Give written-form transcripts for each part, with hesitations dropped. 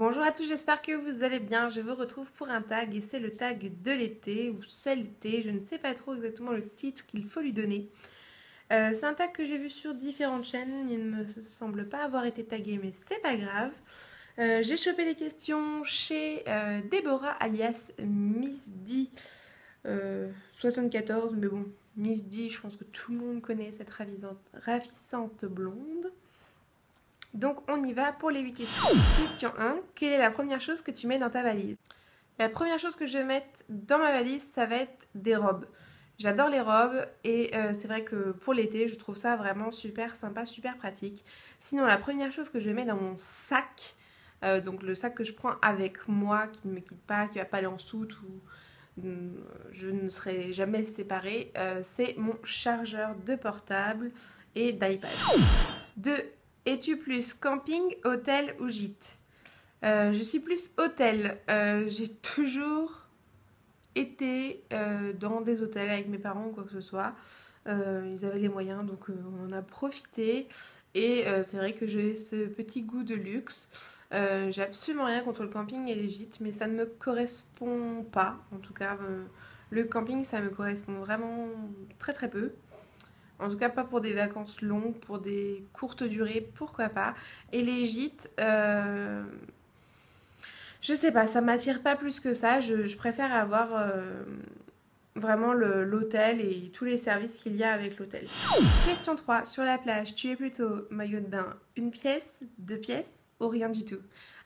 Bonjour à tous, j'espère que vous allez bien. Je vous retrouve pour un tag et c'est le tag de l'été ou c'est l'été, je ne sais pas trop exactement le titre qu'il faut lui donner. C'est un tag que j'ai vu sur différentes chaînes, il ne me semble pas avoir été tagué mais c'est pas grave. J'ai chopé les questions chez Déborah alias Miss D 74, mais bon, Miss D, je pense que tout le monde connaît cette ravissante blonde. Donc on y va pour les 8 questions. Question 1. Quelle est la première chose que tu mets dans ta valise? La première chose que je vais mettre dans ma valise, ça va être des robes. J'adore les robes et c'est vrai que pour l'été, je trouve ça vraiment super sympa, super pratique. Sinon, la première chose que je vais mettre dans mon sac, donc le sac que je prends avec moi, qui ne me quitte pas, qui ne va pas aller en soute ou je ne serai jamais séparée, c'est mon chargeur de portable et d'iPad. 2. Es-tu plus camping, hôtel ou gîte? Je suis plus hôtel. J'ai toujours été dans des hôtels avec mes parents ou quoi que ce soit. Ils avaient les moyens, donc on en a profité. Et c'est vrai que j'ai ce petit goût de luxe. J'ai absolument rien contre le camping et les gîtes, mais ça ne me correspond pas. En tout cas, le camping, ça me correspond vraiment très très peu. En tout cas, pas pour des vacances longues, pour des courtes durées, pourquoi pas. Et les gîtes, je sais pas, ça m'attire pas plus que ça. Je préfère avoir vraiment l'hôtel et tous les services qu'il y a avec l'hôtel. Question 3. Sur la plage, tu es plutôt maillot de bain, une pièce, deux pièces ou rien du tout?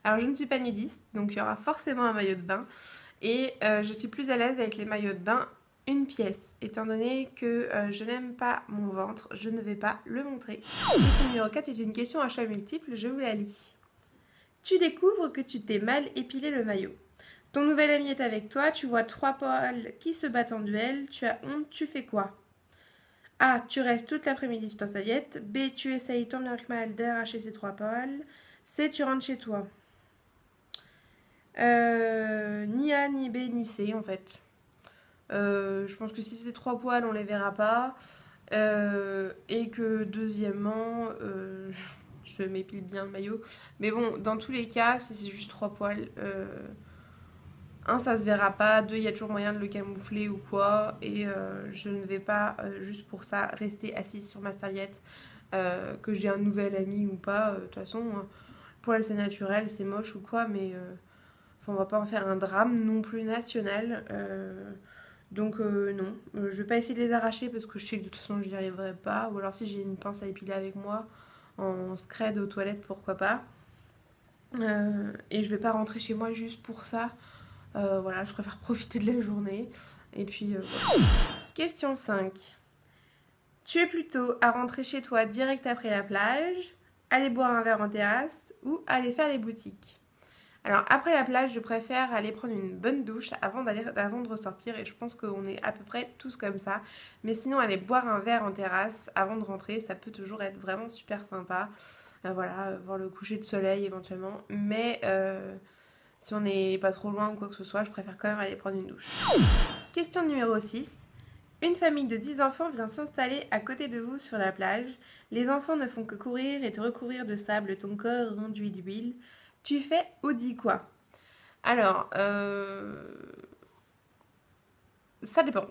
Alors, je ne suis pas nudiste, donc il y aura forcément un maillot de bain. Et je suis plus à l'aise avec les maillots de bain une pièce. Étant donné que je n'aime pas mon ventre, je ne vais pas le montrer. Question numéro 4 est une question à choix multiple, je vous la lis. Tu découvres que tu t'es mal épilé le maillot. Ton nouvel ami est avec toi, tu vois trois poils qui se battent en duel, tu as honte, tu fais quoi? A. Tu restes toute l'après-midi sur ta serviette. B. Tu essayes tant bien que mal d'arracher ces trois poils. C. Tu rentres chez toi. Ni A, ni B, ni C en fait. Je pense que si c'est trois poils, on les verra pas. Et que deuxièmement, je m'épile bien le maillot. Mais bon, dans tous les cas, si c'est juste trois poils, un, ça se verra pas. Deux, il y a toujours moyen de le camoufler ou quoi. Et je ne vais pas, juste pour ça, rester assise sur ma serviette. Que j'ai un nouvel ami ou pas. De toute façon, poil c'est naturel, c'est moche ou quoi. Mais on va pas en faire un drame non plus national. Donc non, je vais pas essayer de les arracher parce que je sais que de toute façon j'y arriverai pas. Ou alors si j'ai une pince à épiler avec moi en scred aux toilettes, pourquoi pas. Et je vais pas rentrer chez moi juste pour ça. Voilà, je préfère profiter de la journée. Et puis voilà. Question 5. Tu es plutôt à rentrer chez toi direct après la plage, aller boire un verre en terrasse ou aller faire les boutiques? Alors après la plage, je préfère aller prendre une bonne douche avant de ressortir et je pense qu'on est à peu près tous comme ça. Mais sinon aller boire un verre en terrasse avant de rentrer, ça peut toujours être vraiment super sympa. Voilà, voir le coucher de soleil éventuellement. Mais si on n'est pas trop loin ou quoi que ce soit, je préfère quand même aller prendre une douche. Question numéro 6. Une famille de 10 enfants vient s'installer à côté de vous sur la plage. Les enfants ne font que courir et te recouvrir de sable, ton corps rendu d'huile. Tu fais ou dis quoi? Alors, ça dépend.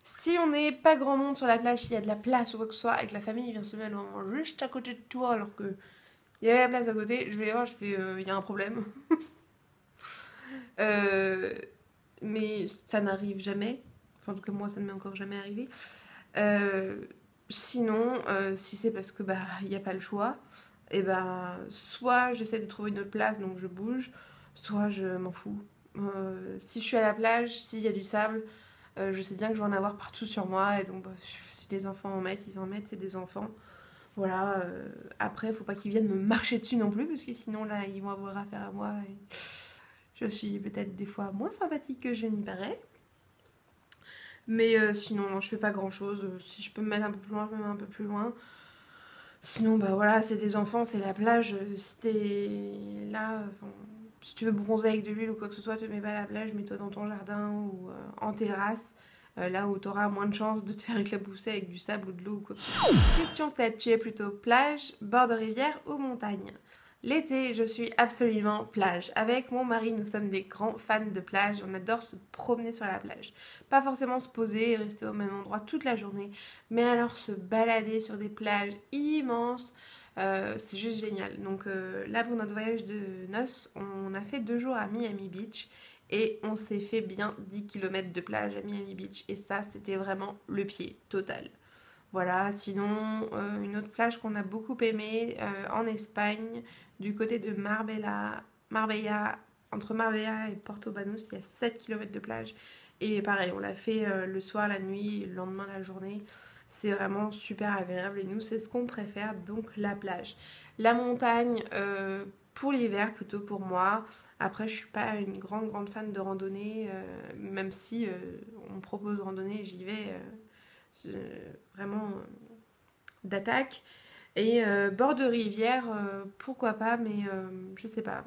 Si on n'est pas grand monde sur la plage, s'il y a de la place ou quoi que ce soit, et que la famille vient se mettre juste à côté de toi alors que il y avait la place à côté, je vais les voir, je fais il y a un problème. Mais ça n'arrive jamais. Enfin, en tout cas, moi, ça ne m'est encore jamais arrivé. Sinon, si c'est parce que il n'y a pas le choix, et soit j'essaie de trouver une autre place, donc je bouge, soit je m'en fous. Si je suis à la plage, s'il y a du sable, je sais bien que je vais en avoir partout sur moi, et donc si les enfants en mettent, ils en mettent, c'est des enfants. Voilà, après, faut pas qu'ils viennent me marcher dessus non plus, parce que sinon là, ils vont avoir affaire à moi, et je suis peut-être des fois moins sympathique que je n'y parais. Mais sinon, non, je fais pas grand chose. Si je peux me mettre un peu plus loin, je me mets un peu plus loin. Sinon, voilà, c'est des enfants, c'est la plage. Si t'es là, si tu veux bronzer avec de l'huile ou quoi que ce soit, te mets pas à la plage, mets-toi dans ton jardin ou en terrasse. Là où t'auras moins de chances de te faire éclabousser avec du sable ou de l'eau ou quoi que ce soit. Question 7. Tu es plutôt plage, bord de rivière ou montagne? L'été, je suis absolument plage. Avec mon mari, nous sommes des grands fans de plage. On adore se promener sur la plage. Pas forcément se poser et rester au même endroit toute la journée, mais alors se balader sur des plages immenses. C'est juste génial. Donc là, pour notre voyage de noces, on a fait 2 jours à Miami Beach et on s'est fait bien 10 km de plage à Miami Beach. Et ça, c'était vraiment le pied total. Voilà, sinon, une autre plage qu'on a beaucoup aimée en Espagne, du côté de Marbella, entre Marbella et Porto Banús, il y a 7 km de plage. Et pareil, on l'a fait le soir, la nuit, le lendemain, la journée. C'est vraiment super agréable et nous, c'est ce qu'on préfère, donc la plage. La montagne, pour l'hiver, plutôt pour moi. Après, je suis pas une grande fan de randonnée, même si on me propose de randonnée, j'y vais vraiment d'attaque. Et bord de rivière, pourquoi pas, mais je sais pas.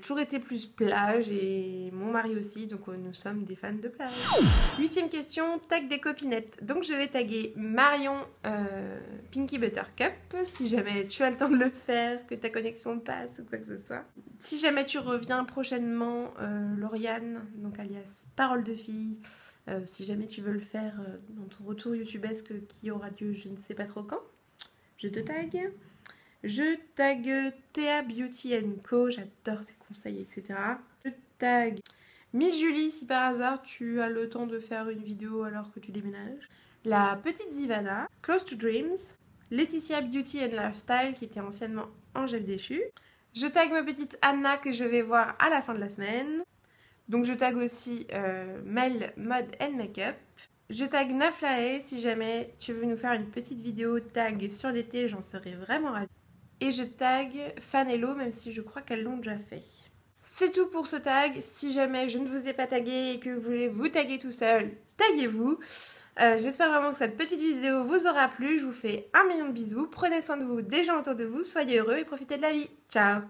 Toujours été plus plage et mon mari aussi, donc nous sommes des fans de plage. 8e question, tag des copinettes. Donc je vais taguer Marion Pinky Buttercup, si jamais tu as le temps de le faire, que ta connexion passe ou quoi que ce soit. Si jamais tu reviens prochainement, Lauriane, donc alias Parole de fille, si jamais tu veux le faire dans ton retour youtubesque qui aura lieu je ne sais pas trop quand, je te tag. Je tag Théa Beauty Co, j'adore ses conseils, etc. Je tag Miss Julie si par hasard tu as le temps de faire une vidéo alors que tu déménages. La petite Zivana, Close to Dreams, Laetitia Beauty and Lifestyle qui était anciennement Angèle Déchu. Je tag ma petite Anna que je vais voir à la fin de la semaine. Donc je tag aussi Mel Mode and Makeup. Je tag Naflae si jamais tu veux nous faire une petite vidéo tag sur l'été, j'en serais vraiment ravie. Et je tag Fanello, même si je crois qu'elles l'ont déjà fait. C'est tout pour ce tag. Si jamais je ne vous ai pas tagué et que vous voulez vous taguer tout seul, taguez-vous. J'espère vraiment que cette petite vidéo vous aura plu. Je vous fais 1 million de bisous. Prenez soin de vous, des gens autour de vous. Soyez heureux et profitez de la vie. Ciao!